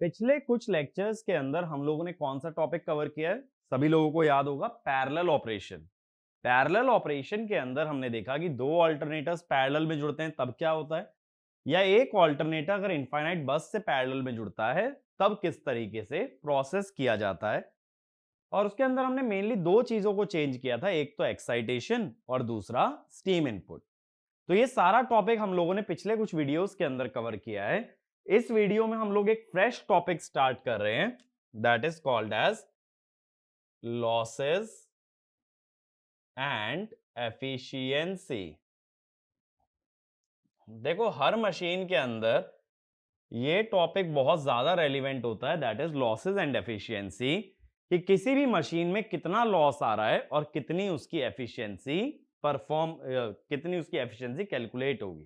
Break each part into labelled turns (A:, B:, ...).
A: पिछले कुछ लेक्चर्स के अंदर हम लोगों ने कौन सा टॉपिक कवर किया है? सभी लोगों को याद होगा, पैरेलल ऑपरेशन। पैरेलल ऑपरेशन के अंदर हमने देखा कि दो ऑल्टरनेटर्स पैरेलल में जुड़ते हैं तब क्या होता है, या एक ऑल्टरनेटर अगर इनफाइनाइट बस से पैरेलल में जुड़ता है तब किस तरीके से प्रोसेस किया जाता है। और उसके अंदर हमने मेनली दो चीजों को चेंज किया था, एक तो एक्साइटेशन और दूसरा स्टीम इनपुट। तो ये सारा टॉपिक हम लोगों ने पिछले कुछ वीडियोस के अंदर कवर किया है। इस वीडियो में हम लोग एक फ्रेश टॉपिक स्टार्ट कर रहे हैं, that is called as losses and efficiency. देखो, हर मशीन के अंदर ये टॉपिक बहुत ज्यादा रेलिवेंट होता है, that is losses and efficiency, कि किसी भी मशीन में कितना लॉस आ रहा है और कितनी उसकी एफिशिएंसी कितनी उसकी एफिशिएंसी कैलकुलेट होगी।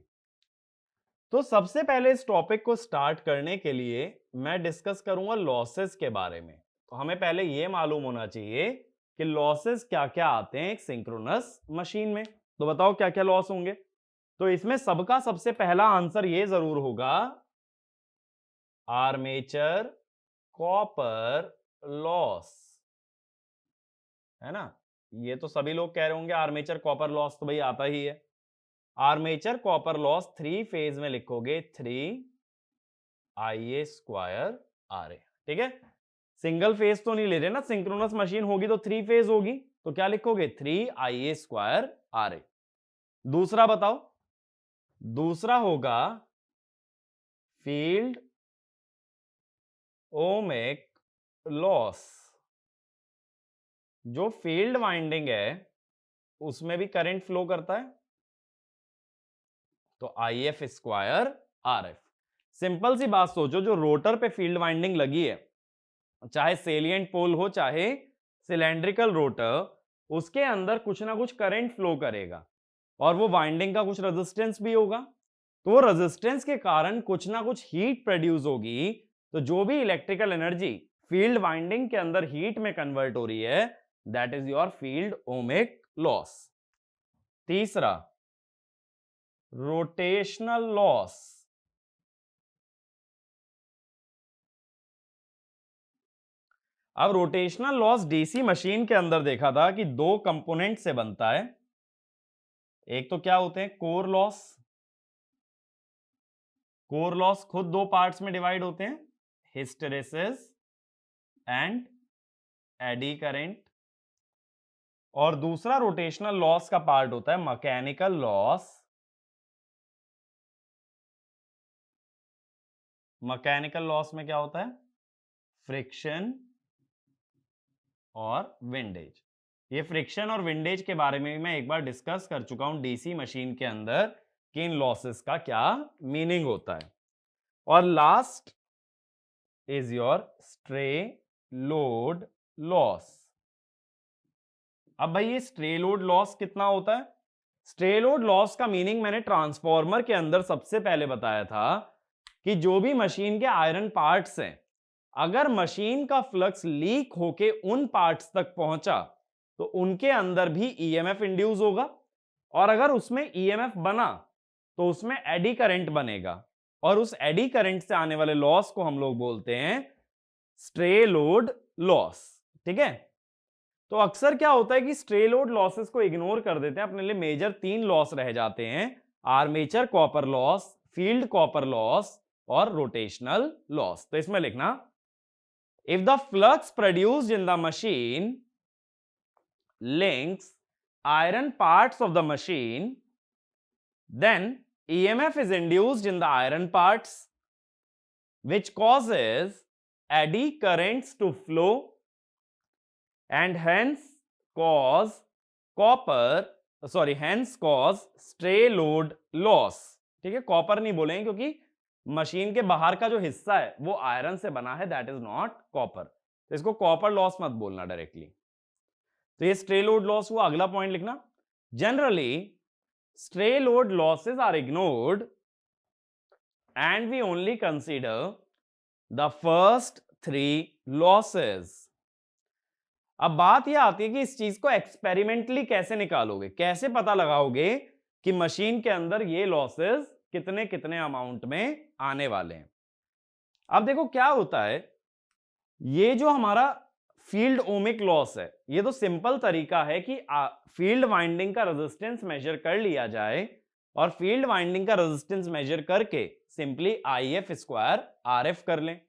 A: तो सबसे पहले इस टॉपिक को स्टार्ट करने के लिए मैं डिस्कस करूंगा लॉसेस के बारे में। तो हमें पहले यह मालूम होना चाहिए कि लॉसेस क्या क्या आते हैं एक सिंक्रोनस मशीन में। तो बताओ क्या क्या लॉस होंगे। तो इसमें सबका सबसे पहला आंसर ये जरूर होगा, आर्मेचर कॉपर लॉस, है ना। ये तो सभी लोग कह रहे होंगे आर्मेचर कॉपर लॉस तो भाई आता ही है। Armature copper loss three phase में लिखोगे 3 IA² RA, ठीक है। सिंगल फेज तो नहीं ले रहे ना, सिंक्रोनस मशीन होगी तो थ्री फेज होगी, तो क्या लिखोगे 3 IA² RA। दूसरा बताओ, दूसरा होगा फील्ड ओमिक लॉस। जो फील्ड वाइंडिंग है उसमें भी करंट फ्लो करता है, तो IF² RF। सिंपल सी बात सोचो, जो रोटर पे फील्ड वाइंडिंग लगी है, चाहे सेलिएंट पोल हो चाहे सिलेंड्रिकल रोटर, उसके अंदर कुछ ना कुछ करंट फ्लो करेगा और वो वाइंडिंग का कुछ रेजिस्टेंस भी होगा। तो वो रेजिस्टेंस के कारण कुछ ना कुछ हीट प्रोड्यूस होगी। तो जो भी इलेक्ट्रिकल एनर्जी फील्ड वाइंडिंग के अंदर हीट में कन्वर्ट हो रही है, that is your field ohmic loss. तीसरा, रोटेशनल लॉस। अब रोटेशनल लॉस डीसी मशीन के अंदर देखा था कि दो कंपोनेंट से बनता है। एक तो क्या होते हैं, कोर लॉस। कोर लॉस खुद दो पार्ट्स में डिवाइड होते हैं, हिस्टेरेसिस एंड एडी करंट। और दूसरा रोटेशनल लॉस का पार्ट होता है मैकेनिकल लॉस। मैकेनिकल लॉस में क्या होता है, फ्रिक्शन और विंडेज। ये फ्रिक्शन और विंडेज के बारे में भी मैं एक बार डिस्कस कर चुका हूं डीसी मशीन के अंदर कि इन लॉसेस का क्या मीनिंग होता है। और last is your stray load loss. अब भाई ये स्ट्रे लोड लॉस कितना होता है? स्ट्रे लोड लॉस का मीनिंग मैंने ट्रांसफॉर्मर के अंदर सबसे पहले बताया था कि जो भी मशीन के आयरन पार्ट्स हैं, अगर मशीन का फ्लक्स लीक होके उन पार्ट्स तक पहुंचा तो उनके अंदर भी ईएमएफ इंड्यूस होगा, और अगर उसमें ईएमएफ बना तो उसमें एडी करंट बनेगा, और उस एडी करंट से आने वाले लॉस को हम लोग बोलते हैं स्ट्रे लोड लॉस, ठीक है। तो अक्सर क्या होता है कि स्ट्रे लोड लॉसेस को इग्नोर कर देते हैं, अपने लिए मेजर तीन लॉस रह जाते हैं, armature copper loss, field copper loss और रोटेशनल लॉस। तो इसमें लिखना, if the flux produced in the machine links iron parts of the machine, then EMF is induced in the iron parts which causes eddy currents to flow and hence cause stray load loss। ठीक है, copper नहीं बोलेंगे क्योंकि machine के बाहर का जो हिस्सा है वो आयरन से बना है, दैट इज नॉट कॉपर, तो इसको कॉपर लॉस मत बोलना डायरेक्टली। तो ये स्ट्रे लोड लॉस हुआ। अगला पॉइंट लिखना, generally stray load losses are ignored and we only consider the first three losses. अब बात यह आती है कि इस चीज को एक्सपेरिमेंटली कैसे निकालोगे, कैसे पता लगाओगे कि मशीन के अंदर ये लॉसेस कितने कितने अमाउंट में आने वाले हैं। अब देखो क्या होता है, ये जो हमारा फील्ड ओमिक लॉस है, ये तो सिंपल तरीका है कि फील्ड वाइंडिंग का रेजिस्टेंस मेजर कर लिया जाए और फील्ड वाइंडिंग का रेजिस्टेंस मेजर करके सिंपली IF स्क्वायर RF कर लें।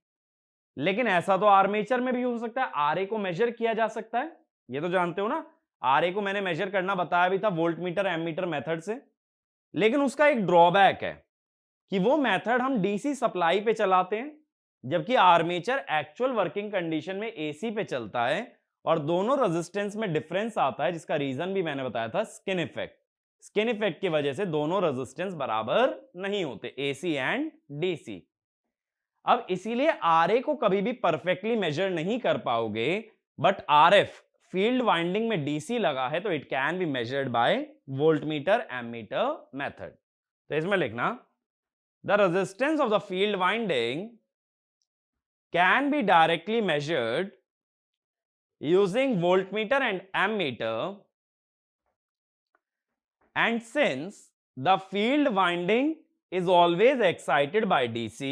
A: लेकिन ऐसा तो आर्मेचर में भी हो सकता है, RA को मेजर किया जा सकता है, ये तो जानते हो ना। RA को मैंने मेजर करना बताया भी था वोल्टमीटर एमीटर मेथड से। लेकिन उसका एक ड्रॉबैक है कि वो मेथड हम डीसी सप्लाई पे चलाते हैं, जबकि आर्मेचर एक्चुअल वर्किंग कंडीशन में एसी पे चलता है और दोनों रेजिस्टेंस में डिफरेंस आता है, जिसका रीजन भी मैंने बताया था, स्किन इफेक्ट। स्किन इफेक्ट की वजह से दोनों रेजिस्टेंस बराबर नहीं होते, एसी एंड डीसी। अब इसीलिए आरए को कभी भी परफेक्टली मेजर नहीं कर पाओगे, बट आरएफ फील्ड वाइंडिंग में डीसी लगा है तो it can be measured by voltmeter ammeter method. तो इसमें लिखना, the resistance of the field winding can be directly measured using voltmeter and ammeter, and since the field winding is always excited by DC,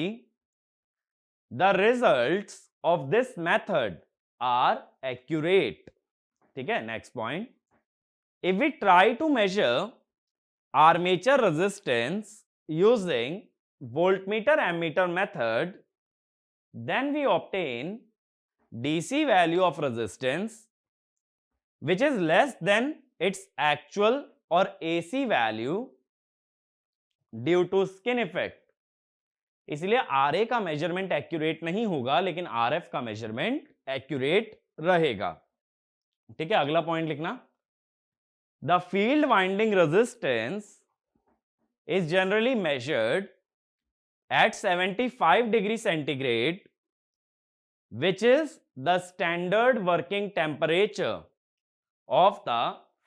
A: the results of this method are accurate. ठीक है, next point. If we try to measure armature resistance using voltmeter ammeter method, then we obtain DC value of resistance which is less than its actual or AC value due to skin effect. इसलिए RA का measurement accurate नहीं होगा, लेकिन RF का measurement accurate रहेगा। ठीक है, अगला पॉइंट लिखना, the field winding resistance is generally measured eight 75 degree centigrade which is the standard working temperature of the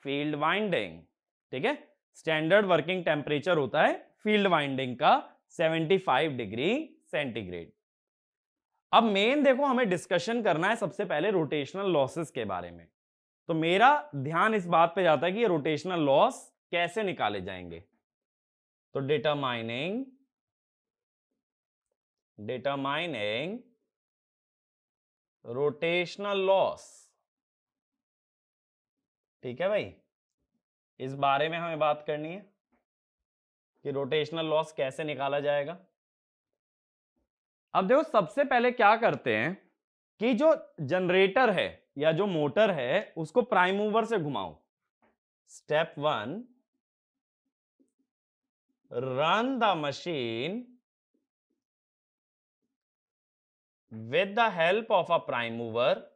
A: field winding. ठीक है, स्टैंडर्ड वर्किंग टेम्परेचर होता है फील्ड वाइंडिंग का 75 डिग्री सेंटीग्रेड। अब मेन देखो, हमें डिस्कशन करना है सबसे पहले रोटेशनल लॉसेस के बारे में। तो मेरा ध्यान इस बात पे जाता है कि ये रोटेशनल लॉस कैसे निकाले जाएंगे। तो डिटरमाइनिंग रोटेशनल लॉस। ठीक है भाई, इस बारे में हमें बात करनी है कि रोटेशनल लॉस कैसे निकाला जाएगा। अब देखो, सबसे पहले क्या करते हैं कि जो जनरेटर है या जो मोटर है उसको प्राइम मूवर से घुमाओ। Step 1, run the machine with the help of a prime mover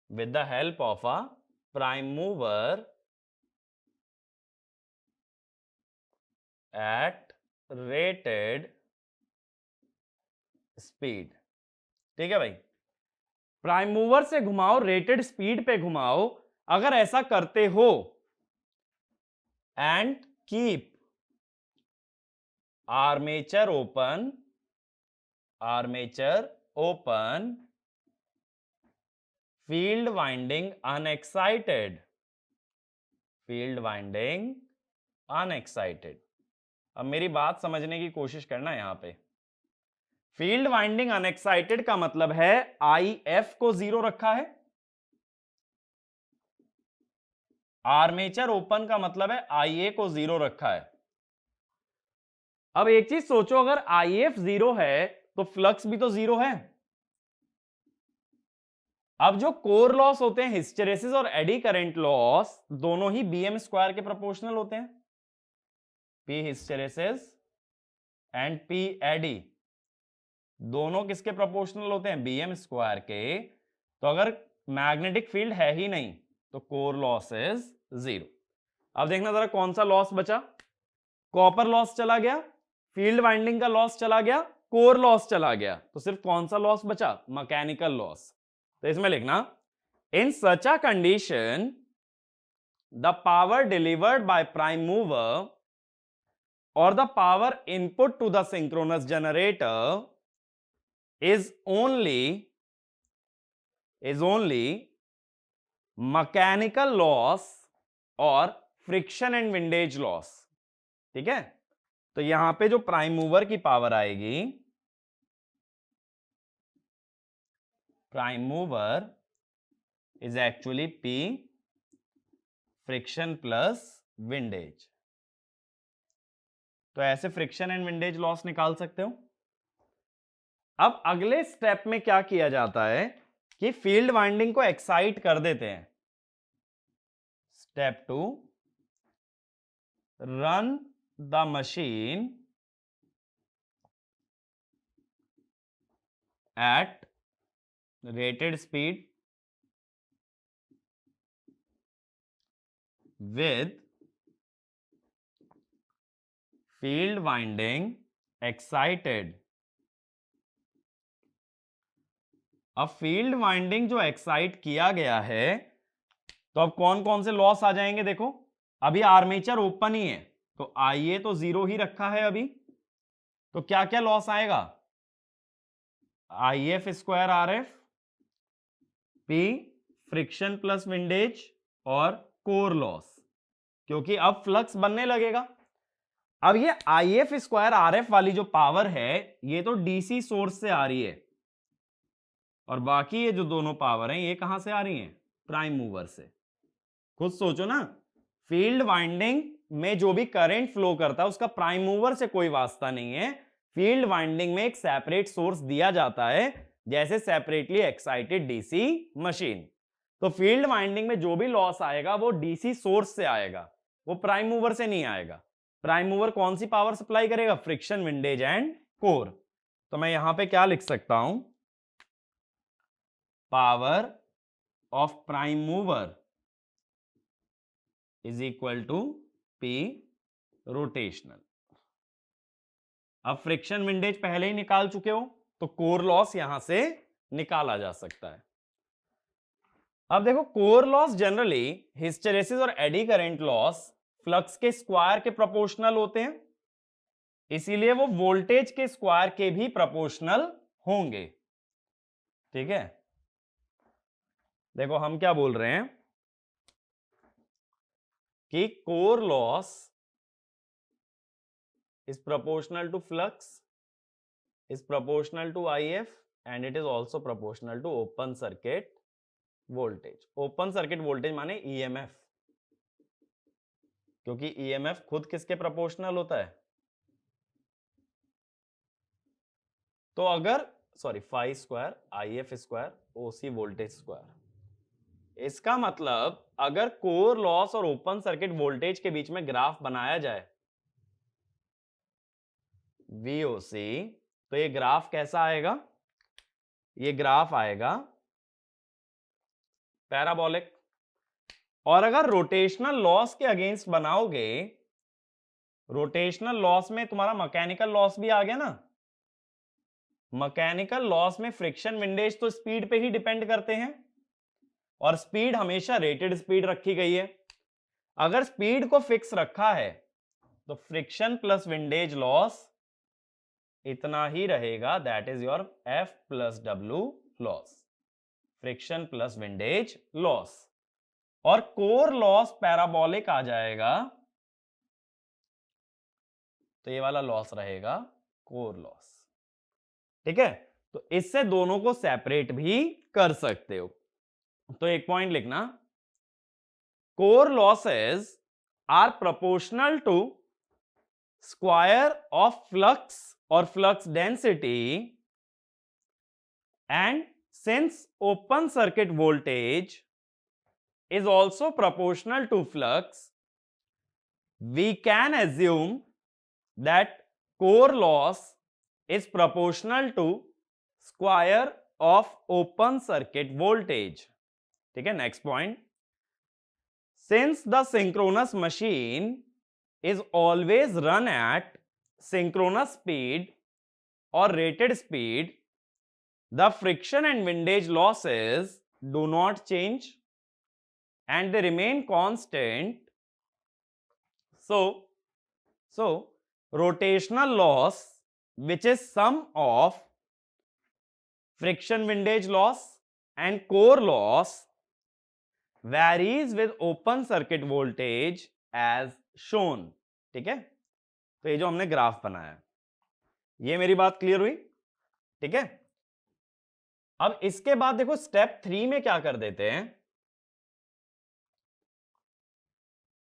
A: with the help of a prime mover at rated speed। ठीक है भाई, प्राइम मूवर से घुमाओ, रेटेड स्पीड पे घुमाओ। अगर ऐसा करते हो and keep armature open field winding unexcited. अब मेरी बात समझने की कोशिश करना, यहां पे फील्ड वाइंडिंग अनएक्साइटेड का मतलब है IF को 0 रखा है, आर्मेचर ओपन का मतलब है IA को 0 रखा है। अब एक चीज सोचो, अगर IF 0 है तो फ्लक्स भी तो 0 है। अब जो कोर लॉस होते हैं, हिस्टेरेसिस और एडी करंट लॉस, दोनों ही BM स्क्वायर के प्रोपोर्शनल होते हैं। P hysteresis and P eddy दोनों किसके प्रोपोर्शनल होते हैं? BM स्क्वायर के। तो अगर मैग्नेटिक फील्ड है ही नहीं तो कोर लॉस इज 0। अब देखना जरा कौन सा लॉस बचा। कॉपर लॉस चला गया, फील्ड वाइंडिंग का लॉस चला गया, कोर लॉस चला गया, तो सिर्फ कौन सा लॉस बचा? Mechanical loss. तो इसमें लिखना, in such a condition the power delivered by prime mover और the power input to the synchronous generator is only mechanical loss or friction and windage loss. ठीक है, तो यहां पे जो प्राइम मूवर की पावर आएगी, prime mover is actually P friction plus windage. तो ऐसे फ्रिक्शन एंड विंडेज लॉस निकाल सकते हो। अब अगले स्टेप में क्या किया जाता है कि फील्ड वाइंडिंग को एक्साइट कर देते हैं। Step 2, run the machine eight rated speed with field winding excited। अब फील्ड वाइंडिंग जो एक्साइट किया गया है, तो अब कौन कौन से लॉस आ जाएंगे देखो। अभी आर्मेचर ओपन ही है, तो आईए तो 0 ही रखा है अभी, तो क्या क्या लॉस आएगा, IF square RF, P friction plus windage और कोर लॉस, क्योंकि अब फ्लक्स बनने लगेगा। अब ये IF स्क्वायर RF वाली जो पावर है, ये तो DC सोर्स से आ रही है, और बाकी ये जो दोनों पावर हैं ये कहां से आ रही हैं, प्राइम मूवर से। खुद सोचो ना, फील्ड वाइंडिंग में जो भी करंट फ्लो करता है उसका प्राइम मूवर से कोई वास्ता नहीं है। फील्ड वाइंडिंग में एक सेपरेट सोर्स दिया जाता है, जैसे सेपरेटली एक्साइटेड डीसी मशीन। तो फील्ड वाइंडिंग में जो भी लॉस आएगा वो डीसी सोर्स से आएगा, वो प्राइम मूवर से नहीं आएगा। प्राइम मूवर कौन सी पावर सप्लाई करेगा, फ्रिक्शन, विंडेज एंड कोर। तो मैं यहां पे क्या लिख सकता हूं, power of prime mover is equal to P rotational. अब फ्रिक्शन विंडेज पहले ही निकाल चुके हो, तो कोर लॉस यहां से निकाला जा सकता है। अब देखो, कोर लॉस जनरली हिस्टेरेसिस और एडी करंट लॉस फ्लक्स के स्क्वायर के प्रोपोर्शनल होते हैं, इसीलिए वो वोल्टेज के स्क्वायर के भी प्रोपोर्शनल होंगे। ठीक है, देखो हम क्या बोल रहे हैं कि core loss is proportional to flux, is proportional to IF, and it is also proportional to open circuit voltage। open circuit voltage माने EMF, क्योंकि EMF खुद किसके प्रोपोर्शनल होता है, तो अगर phi square IF square OC voltage square. इसका मतलब अगर कोर लॉस और ओपन सर्किट वोल्टेज के बीच में ग्राफ बनाया जाए VOC, तो ये ग्राफ कैसा आएगा, ये ग्राफ आएगा पैराबोलिक। और अगर रोटेशनल लॉस के अगेंस्ट बनाओगे, रोटेशनल लॉस में तुम्हारा मैकेनिकल लॉस भी आ गया ना। मैकेनिकल लॉस में फ्रिक्शन, विंडेज तो स्पीड पे ही डिपेंड करते हैं, और स्पीड हमेशा रेटेड स्पीड रखी गई है। अगर स्पीड को फिक्स रखा है तो फ्रिक्शन प्लस विंडेज लॉस इतना ही रहेगा, that is your F plus W loss, friction plus windage loss. और कोर लॉस पैराबोलिक आ जाएगा, तो ये वाला लॉस रहेगा कोर लॉस। ठीक है, तो इससे दोनों को सेपरेट भी कर सकते हो। तो एक पॉइंट लिखना, core losses are proportional to square of flux और flux density, and since open circuit voltage is also proportional to flux, we can assume that core loss is proportional to square of open circuit voltage। ठीक है, next point, since the synchronous machine is always run at synchronous speed or rated speed, the friction and windage losses do not change and they remain constant. So rotational loss, which is sum of friction windage loss and core loss, varies with open circuit voltage as shown. ठीक है, तो ये जो हमने graph बनाया, ये मेरी बात क्लियर हुई? ठीक है, अब इसके बाद देखो स्टेप 3 में क्या कर देते हैं।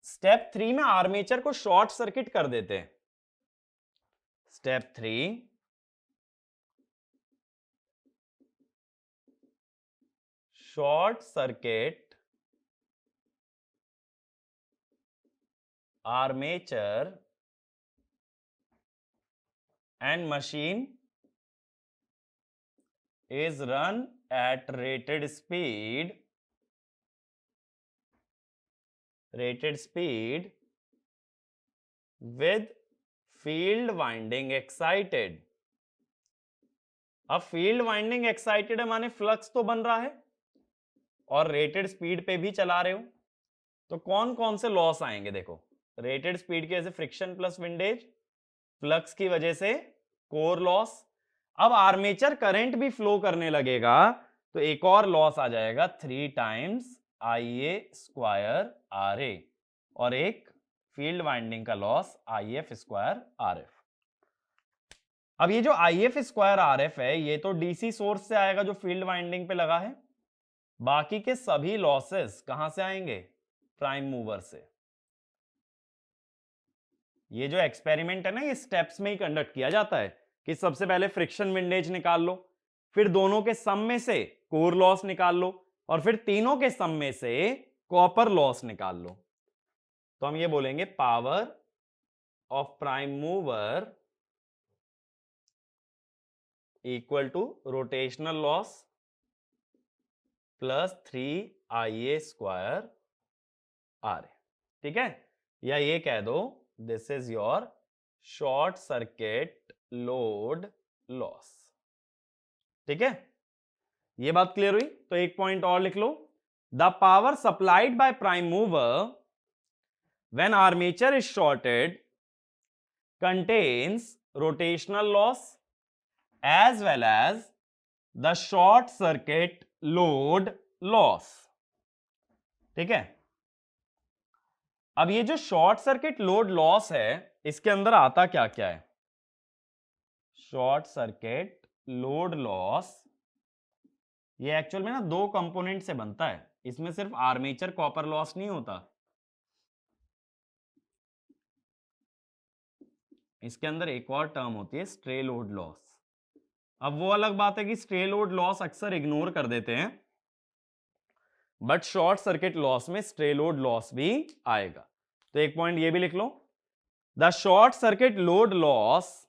A: स्टेप 3 में आर्मेचर को शॉर्ट सर्किट कर देते हैं। Step 3 short circuit armature and machine is run at rated speed with field winding excited। अब फील्ड वाइंडिंग एक्साइटेड है माने फ्लक्स तो बन रहा है और रेटेड स्पीड पे भी चला रहे हो, तो कौन कौन से लॉस आएंगे देखो। रेटेड स्पीड की वजह से फ्रिक्शन प्लस विंडेज, फ्लक्स की वजह से कोर लॉस। अब आर्मेचर करंट भी फ्लो करने लगेगा तो एक और लॉस आ जाएगा 3 टाइम्स IA स्क्वायर RA और एक फील्ड वाइंडिंग का लॉस IF स्क्वायर RF। अब ये जो IF स्क्वायर RF है ये तो डीसी सोर्स से आएगा जो फील्ड वाइंडिंग पे लगा है, बाकी के सभी लॉसेस कहां से आएंगे? प्राइम मूवर से। ये जो एक्सपेरिमेंट है ना ये स्टेप्स में ही कंडक्ट किया जाता है कि सबसे पहले फ्रिक्शन विंडेज निकाल लो, फिर दोनों के सम में से कोर लॉस निकाल लो और फिर तीनों के सम में से कॉपर लॉस निकाल लो। तो हम ये बोलेंगे power of prime mover equal to rotational loss plus 3IA square RA। ठीक है, या ये कह दो this is your short circuit load loss. ठीक है, ये बात क्लियर हुई? तो एक पॉइंट और लिख लो, the power supplied by prime mover when armature is shorted contains rotational loss as well as the short circuit load loss. ठीक है, अब ये जो शॉर्ट सर्किट लोड लॉस है इसके अंदर आता क्या क्या है? शॉर्ट सर्किट लोड लॉस ये एक्चुअल में ना 2 कंपोनेंट से बनता है, इसमें सिर्फ आर्मेचर कॉपर लॉस नहीं होता, इसके अंदर एक और टर्म होती है स्ट्रे लोड लॉस। अब वो अलग बात है कि स्ट्रे लोड लॉस अक्सर इग्नोर कर देते हैं, बट शॉर्ट सर्किट लॉस में स्ट्रे लोड लॉस भी आएगा। तो एक पॉइंट ये भी लिख लो, the short circuit load loss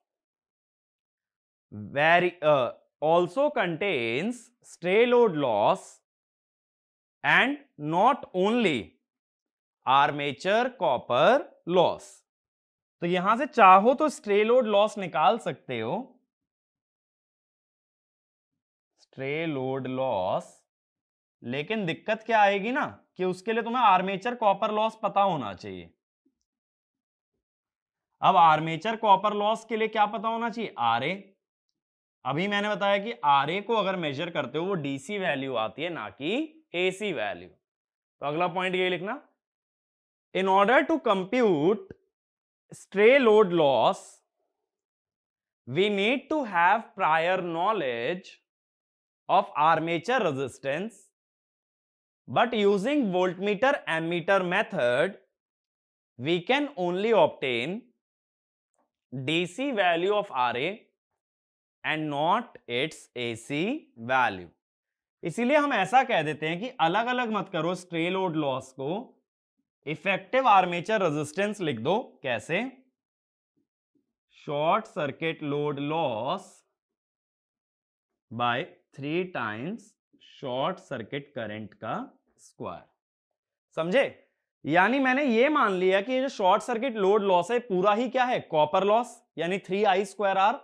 A: also contains stray load loss and not only armature copper loss। तो यहां से चाहो तो स्ट्रे लोड लॉस निकाल सकते हो, स्ट्रे लोड लॉस, लेकिन दिक्कत क्या आएगी ना कि उसके लिए तुम्हें आर्मेचर कॉपर लॉस पता होना चाहिए। अब आर्मेचर कॉपर लॉस के लिए क्या पता होना चाहिए? RA। अभी मैंने बताया कि RA को अगर मेजर करते हो वो DC वैल्यू आती है ना कि AC वैल्यू। तो अगला पॉइंट ये लिखना, in order to compute stray load loss we need to have prior knowledge of armature resistance, but using voltmeter ammeter method we can only obtain DC value of RA and not its AC value। इसीलिए हम ऐसा कह देते हैं कि अलग अलग मत करो स्ट्रे लोड लॉस को, इफेक्टिव आर्मेचर रेजिस्टेंस लिख दो। कैसे? Short circuit load loss by 3 times short circuit current का स्क्वायर। समझे? यानी मैंने ये मान लिया कि ये जो शॉर्ट सर्किट लोड लॉस है पूरा ही क्या है? कॉपर लॉस, यानी 3I स्क्वायर R,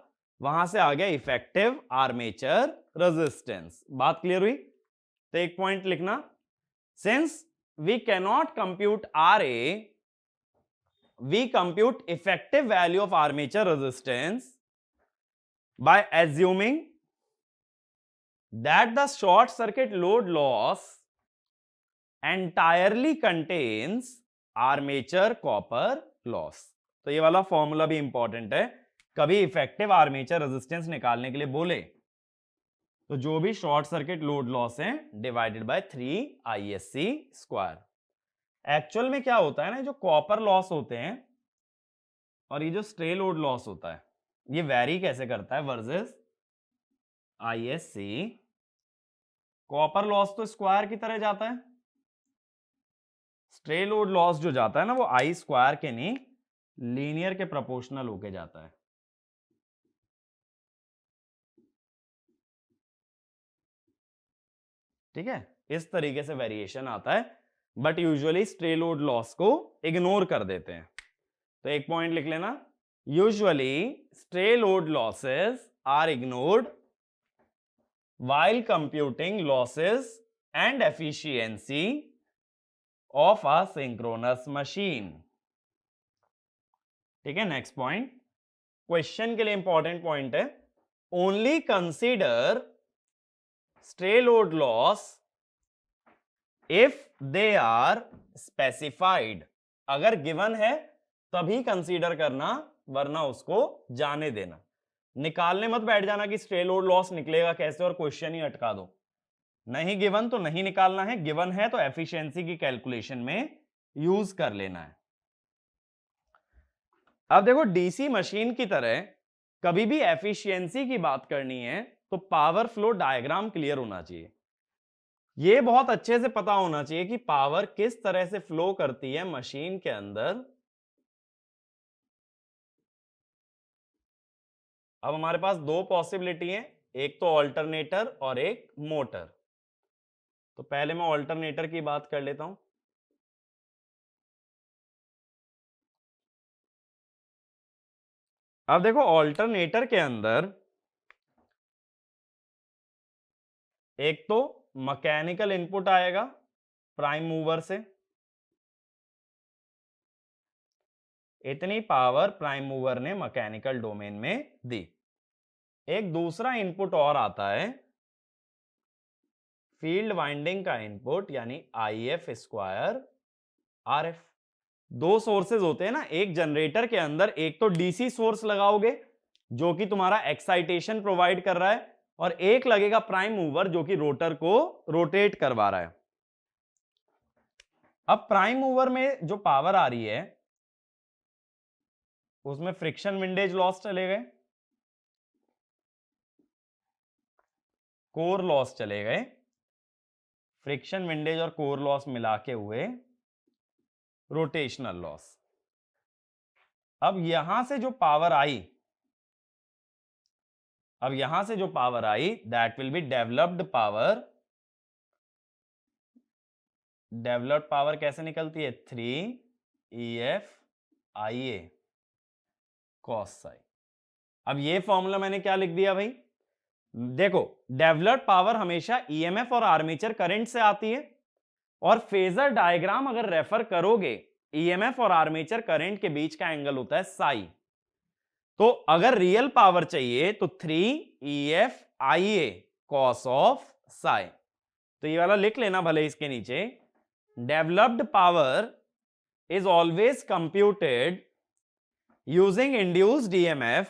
A: वहां से आ गया इफेक्टिव आर्मेचर रेजिस्टेंस। बात क्लियर हुई? तो एक पॉइंट लिखना, since we cannot compute RA we compute effective value of armature resistance by assuming that the short circuit load loss entirely contains armature copper loss. तो ये वाला फॉर्मूला भी important है, कभी इफेक्टिव आर्मेचर रेजिस्टेंस निकालने के लिए बोले तो जो भी शॉर्ट सर्किट लोड लॉस है डिवाइडेड बाय 3 ISC²। एक्चुअल में क्या होता है ना, जो कॉपर लॉस होते हैं और ये जो स्ट्रे लोड लॉस होता है ये वैरी कैसे करता है वर्सेस ISC। कॉपर लॉस तो स्क्वायर की तरह जाता है, स्ट्रे लोड लॉस जो जाता है ना वो I² के नहीं लीनियर के प्रोपोर्शनल होके जाता है। ठीक है, इस तरीके से वेरिएशन आता है, but usually stray load loss को इग्नोर कर देते हैं। तो एक पॉइंट लिख लेना, usually stray load losses are ignored while computing losses and efficiency of a synchronous machine। ठीक है, नेक्स्ट पॉइंट क्वेश्चन के लिए इंपॉर्टेंट पॉइंट है, only consider stray load loss if they are specified. अगर गिवन है तभी कंसीडर करना, वरना उसको जाने देना। निकालने मत बैठ जाना कि स्ट्रे लोड लॉस निकलेगा कैसे और क्वेश्चन ही अटका दो। नहीं गिवन तो नहीं निकालना है, गिवन है तो एफिशिएंसी की कैलकुलेशन में यूज कर लेना है। अब देखो डीसी मशीन की तरह कभी भी एफिशिएंसी की बात करनी है तो पावर फ्लो डायग्राम क्लियर होना चाहिए। यह बहुत अच्छे से पता होना चाहिए कि पावर किस तरह से फ्लो करती है मशीन के अंदर। अब हमारे पास दो पॉसिबिलिटी है, एक तो ऑल्टरनेटर और एक मोटर। तो पहले मैं ऑल्टरनेटर की बात कर लेता हूं। अब देखो ऑल्टरनेटर के अंदर एक तो मैकेनिकल इनपुट आएगा प्राइम मूवर से, इतनी पावर प्राइम मूवर ने मैकेनिकल डोमेन में दी। एक दूसरा इनपुट और आता है फील्ड वाइंडिंग का इनपुट, यानी IF² RF। दो सोर्सेज होते हैं ना, एक जनरेटर के अंदर एक तो डीसी सोर्स लगाओगे जो कि तुम्हारा एक्साइटेशन प्रोवाइड कर रहा है, और एक लगेगा प्राइम मूवर जो कि रोटर को रोटेट करवा रहा है। अब प्राइम मूवर में जो पावर आ रही है उसमें फ्रिक्शन विंडेज लॉस चले गए, कोर लॉस चले गए, फ्रिक्शन विंडेज और कोर लॉस मिला के हुए रोटेशनल लॉस। अब यहां से जो power I, that will be developed power. Developed power कैसे निकलती है, 3EFIA cos psi। अब ये फॉर्मूला मैंने क्या लिख दिया भाई, देखो डेवलप्ड पावर हमेशा EMF और आर्मेचर करंट से आती है, और फेजर डायग्राम अगर रेफर करोगे EMF और आर्मेचर करंट के बीच का एंगल होता है साई। तो अगर रियल पावर चाहिए तो 3EFIA cos ऑफ psi। तो ये वाला लिख लेना भले इसके नीचे, developed power is always computed using induced EMF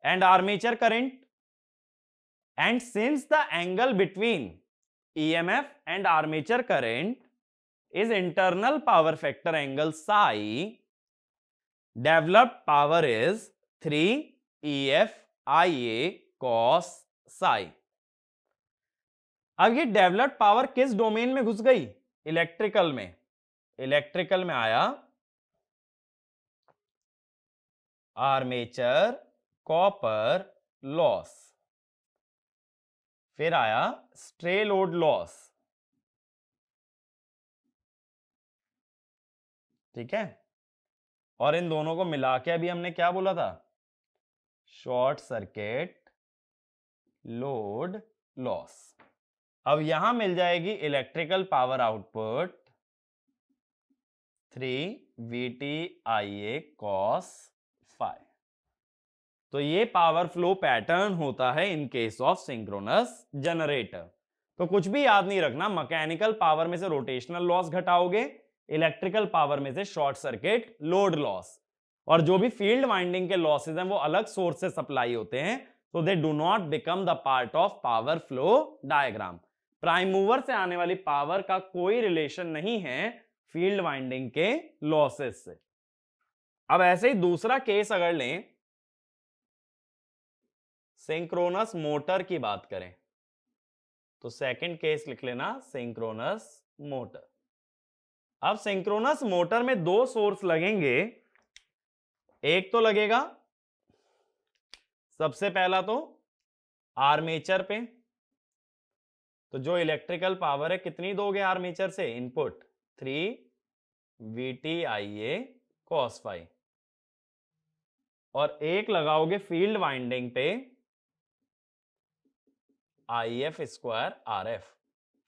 A: and armature current, and since the angle between EMF and armature current is internal power factor angle psi, developed power is 3EFIA cos psi। अब ये developed power किस domain में घुस गई, electrical में। Electrical में आया armature copper loss, फिर आया स्ट्रे लोड लॉस। ठीक है, और इन दोनों को मिला के अभी हमने क्या बोला था, शॉर्ट सर्किट लोड लॉस। अब यहां मिल जाएगी electrical power output 3VTIA cos phi। तो ये पावर फ्लो पैटर्न होता है in case of synchronous generator. तो कुछ भी याद नहीं रखना, मैकेनिकल पावर में से रोटेशनल लॉस घटाओगे, इलेक्ट्रिकल पावर में से शॉर्ट सर्किट लोड लॉस। और जो भी फील्ड वाइंडिंग के लॉसेज हैं वो अलग सोर्स से सप्लाई होते हैं, तो they do not become the part of power flow diagram. Prime mover से आने वाली पावर का कोई रिलेशन नहीं है फील्ड वाइंडिंग के लॉसेज से। अब ऐसे ही दूसरा केस अगर लें, सिंक्रोनस मोटर की बात करें, तो सेकंड केस लिख लेना सिंक्रोनस मोटर। अब सिंक्रोनस मोटर में दो सोर्स लगेंगे। एक तो लगेगा सबसे पहला तो आर्मेचर पे, तो जो इलेक्ट्रिकल पावर है कितनी दोगे आर्मेचर से इनपुट, 3 VTIA cos phi। और एक लगाओगे फील्ड वाइंडिंग पे IF square RF।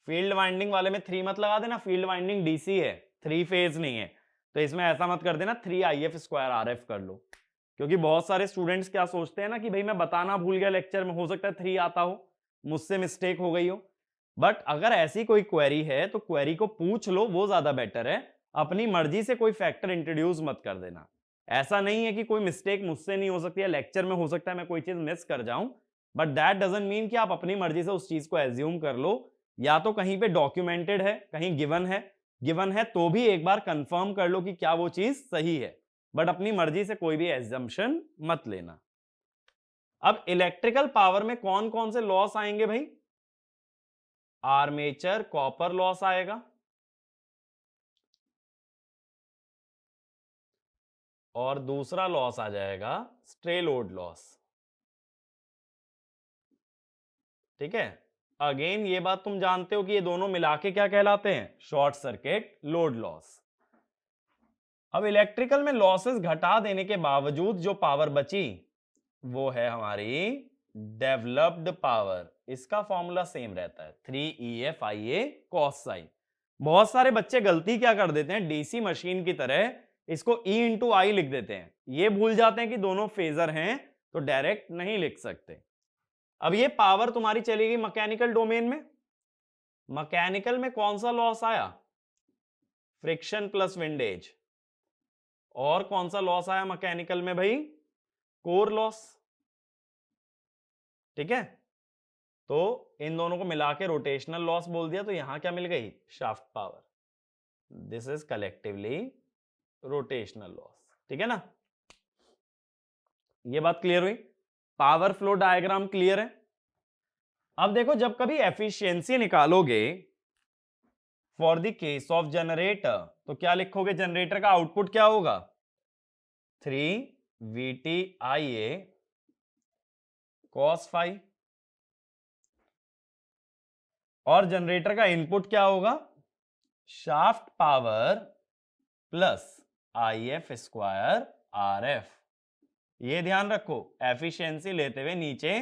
A: Field winding वाले में 3 मत लगा देना, फील्ड वाइंडिंग डीसी है, 3 फेज नहीं है, तो इसमें ऐसा मत कर देना 3 IF स्क्वायर RF कर लो। क्योंकि बहुत सारे स्टूडेंट्स क्या सोचते हैं ना कि भाई मैं बताना भूल गया लेक्चर में, हो सकता है 3 आता हो, मुझसे मिस्टेक हो गई हो। बट अगर ऐसी कोई क्वेरी है तो क्वेरी को पूछ लो, वो ज्यादा बेटर है। अपनी मर्जी से कोई फैक्टर इंट्रोड्यूस मत कर देना। ऐसा नहीं है कि कोई मिस्टेक मुझसे नहीं हो सकती है, लेक्चर में हो सकता है मैं कोई चीज मिस कर जाऊं, बट दैट डजंट मीन कि आप अपनी मर्जी से उस चीज को एज्यूम कर लो। या तो कहीं पे डॉक्यूमेंटेड है, कहीं गिवन है तो भी एक बार कंफर्म कर लो कि क्या वो चीज सही है, बट अपनी मर्जी से कोई भी एजम्पशन मत लेना। अब इलेक्ट्रिकल पावर में कौन कौन से लॉस आएंगे भाई, आर्मेचर कॉपर लॉस आएगा, और दूसरा लॉस आ जाएगा स्ट्रे लोड लॉस। ठीक है, अगेन ये बात तुम जानते हो कि ये दोनों मिला के क्या कहलाते हैं, शॉर्ट सर्किट लोड लॉस। अब इलेक्ट्रिकल में लॉसेस घटा देने के बावजूद जो पावर बची वो है हमारी डेवलप्ड पावर। इसका फॉर्मूला सेम रहता है 3EFIA cos psi। बहुत सारे बच्चे गलती क्या कर देते हैं, डीसी मशीन की तरह इसको E इंटू आई लिख देते हैं, ये भूल जाते हैं कि दोनों फेजर हैं तो डायरेक्ट नहीं लिख सकते। अब ये पावर तुम्हारी चलेगी मैकेनिकल डोमेन में। मैकेनिकल में कौन सा लॉस आया, फ्रिक्शन प्लस विंडेज। और कौन सा लॉस आया मैकेनिकल में भाई, कोर लॉस। ठीक है, तो इन दोनों को मिला के रोटेशनल लॉस बोल दिया, तो यहां क्या मिल गई, shaft power. This is collectively rotational loss. ठीक है ना, ये बात क्लियर हुई, पावर फ्लो डायग्राम क्लियर है। अब देखो जब कभी एफिशिएंसी निकालोगे for the case of generator, तो क्या लिखोगे, जनरेटर का आउटपुट क्या होगा, 3 VTIA cos phi, और जनरेटर का इनपुट क्या होगा, shaft power plus IF square RF। ये ध्यान रखो, एफिशिएंसी लेते हुए नीचे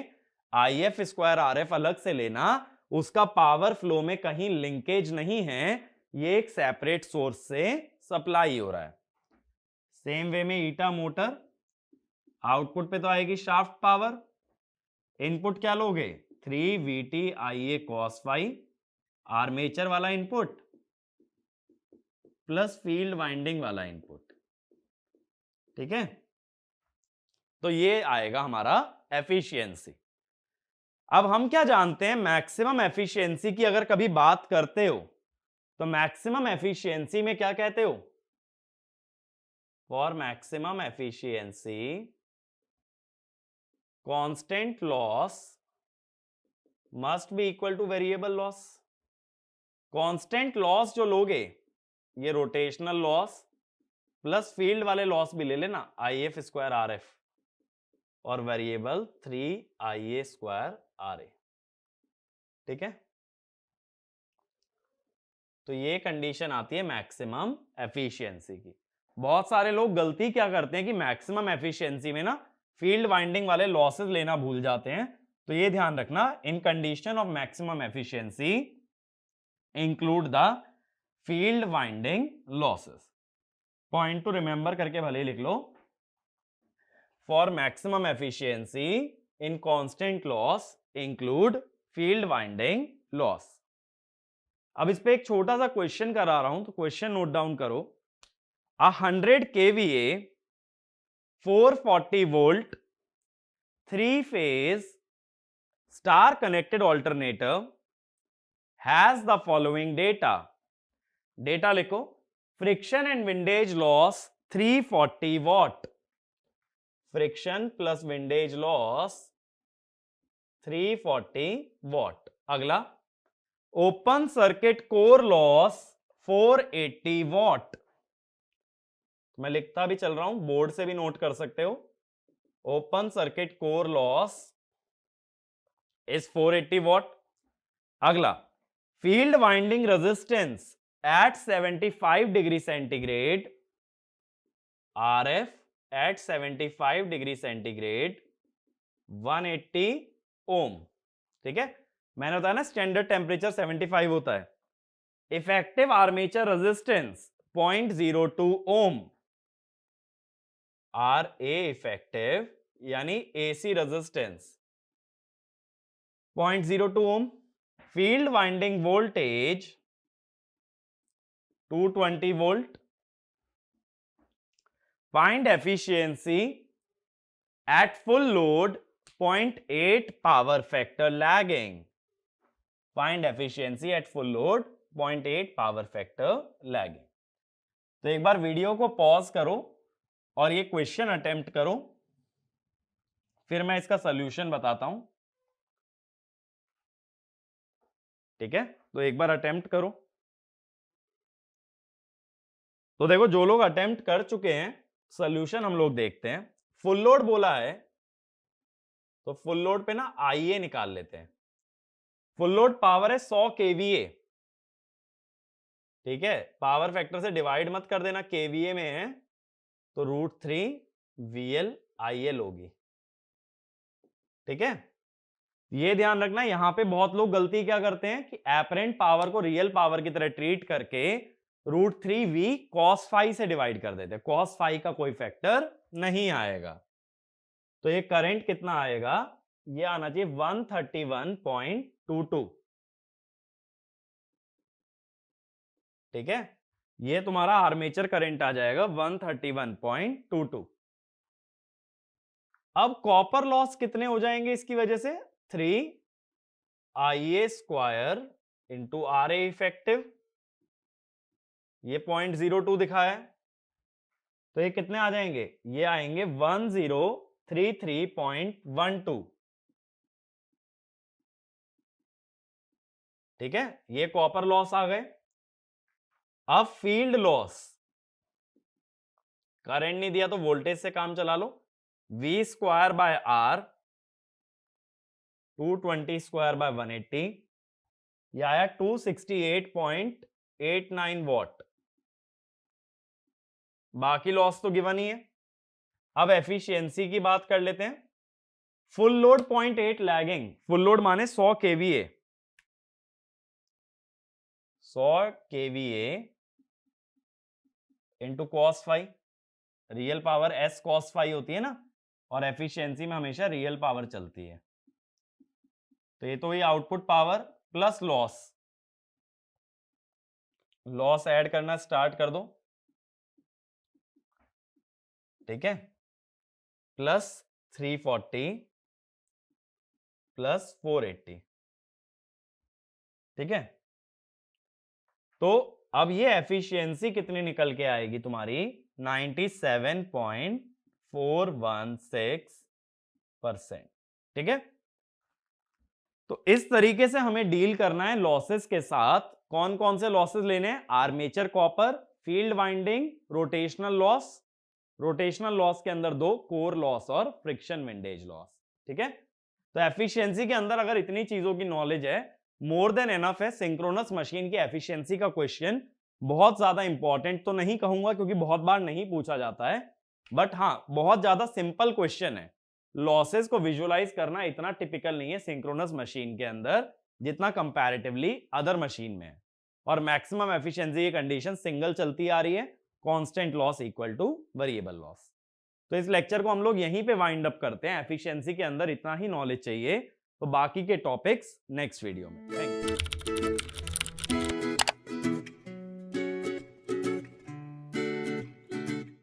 A: IF स्क्वायर RF अलग से लेना, उसका पावर फ्लो में कहीं लिंकेज नहीं है, ये एक सेपरेट सोर्स से सप्लाई हो रहा है। सेम वे में ईटा मोटर, आउटपुट पे तो आएगी शाफ्ट पावर, इनपुट क्या लोगे, 3 VTIA cos phi, आर्मेचर वाला इनपुट प्लस फील्ड वाइंडिंग वाला इनपुट। ठीक है, तो ये आएगा हमारा एफिशिएंसी। अब हम क्या जानते हैं, मैक्सिमम एफिशिएंसी की अगर कभी बात करते हो तो मैक्सिमम एफिशिएंसी में क्या कहते हो, for maximum efficiency constant loss must be equal two variable loss. Constant loss जो लोगे, ये रोटेशनल लॉस प्लस फील्ड वाले लॉस भी ले लेना, IF स्क्वायर RF, और वेरिएबल 3IA स्क्वायर RA। ठीक है, तो ये कंडीशन आती है मैक्सिमम एफिशिएंसी की। बहुत सारे लोग गलती क्या करते हैं कि मैक्सिमम एफिशिएंसी में ना फील्ड वाइंडिंग वाले लॉसेस लेना भूल जाते हैं, तो ये ध्यान रखना, in condition of maximum efficiency include the field winding losses. Point to remember करके भले ही लिख लो, for maximum efficiency in constant loss include field winding loss. अब इस पे एक छोटा सा क्वेश्चन करा रहा हूं, तो क्वेश्चन नोट डाउन करो। 100 kVA 440 volt 3 phase star connected alternator has the following data. Data लिखो। Friction and windage loss 340 watt, friction plus windage loss 340 watt. अगला open circuit core loss 480 watt. मैं लिखता भी चल रहा हूं, बोर्ड से भी नोट कर सकते हो। Open circuit core loss is 480 watt. अगला field winding resistance at 75 degree centigrade, RF at 75 degree centigrade 180 ओम। ठीक है, मैंने बताया ना स्टैंडर्ड टेम्परेचर 75 होता है। Effective armature resistance 0.02 ohm. RA effective यानी AC resistance 0.02 ohm. Field winding voltage 220 volt. Find efficiency at full load 0.8 power factor lagging. Find efficiency at full load 0.8 power factor lagging. तो एक बार video को pause करो और ये question attempt करो, फिर मैं इसका सॉल्यूशन बताता हूं। ठीक है, तो एक बार अटेम्प्ट करो। तो देखो, जो लोग अटेम्प्ट कर चुके हैं सॉल्यूशन हम लोग देखते हैं। फुल लोड बोला है तो फुल लोड पे ना आईए निकाल लेते हैं। फुल लोड पावर है 100 केवीए। ठीक है, पावर फैक्टर से डिवाइड मत कर देना, केवीए में है तो √3 वीएल आईएल होगी। ठीक है, ये ध्यान रखना। यहां पे बहुत लोग गलती क्या करते हैं कि एपरेंट पावर को रियल पावर की तरह ट्रीट करके √3 v cos phi से डिवाइड कर देते हैं। cos phi का कोई फैक्टर नहीं आएगा, तो ये करंट कितना आएगा, ये आना चाहिए 131.22। ठीक है, ये तुम्हारा आर्मेचर करंट आ जाएगा 131.22। अब कॉपर लॉस कितने हो जाएंगे इसकी वजह से, 3 IA square into RA effective, ये 0.02 दिखा है, तो ये कितने आ जाएंगे, ये आएंगे 1033.12। ठीक है, ये कॉपर लॉस आ गए। अब फील्ड लॉस, करंट नहीं दिया तो वोल्टेज से काम चला लो। V square by R 220 square by 180, यह आया 268.89 वॉट। बाकी लॉस तो गिवन ही है। अब एफिशिएंसी की बात कर लेते हैं। Full load 0.8 lagging, full load माने 100 KVA, 100 KVA into cos phi, real power S cos phi होती है ना, और एफिशिएंसी में हमेशा रियल पावर चलती है। तो ये तो ये output power plus loss, loss add करना स्टार्ट कर दो। ठीक है, प्लस 340 प्लस 480। ठीक है, तो अब ये एफिशिएंसी कितनी निकल के आएगी तुम्हारी, 97.416%। ठीक है, तो इस तरीके से हमें डील करना है लॉसेस के साथ। कौन कौन से लॉसेस लेने हैं, armature copper, field winding, rotational loss. Rotational loss के अंदर दो, कोर लॉस और फ्रिक्शन विंडेज लॉस। ठीक है, तो एफिशिएंसी के अंदर अगर इतनी चीजों की नॉलेज है, मोर देन एनफ है। सिंक्रोनस मशीन की एफिशिएंसी का क्वेश्चन बहुत ज्यादा इंपॉर्टेंट तो नहीं कहूंगा क्योंकि बहुत बार नहीं पूछा जाता है, बट हाँ बहुत ज्यादा सिंपल क्वेश्चन है। लॉसेस को विजुअलाइज करना इतना टिपिकल नहीं है सिंक्रोनस मशीन के अंदर जितना कंपैरेटिवली अदर मशीन में है। और मैक्सिमम एफिशिएंसी की कंडीशन सिंगल चलती आ रही है, constant loss equal two variable loss. तो इस लेक्चर को हम लोग यहीं पे वाइंड अप करते हैं। एफिशिएंसी के अंदर इतना ही नॉलेज चाहिए, तो बाकी के टॉपिक्स नेक्स्ट वीडियो में। Thank you.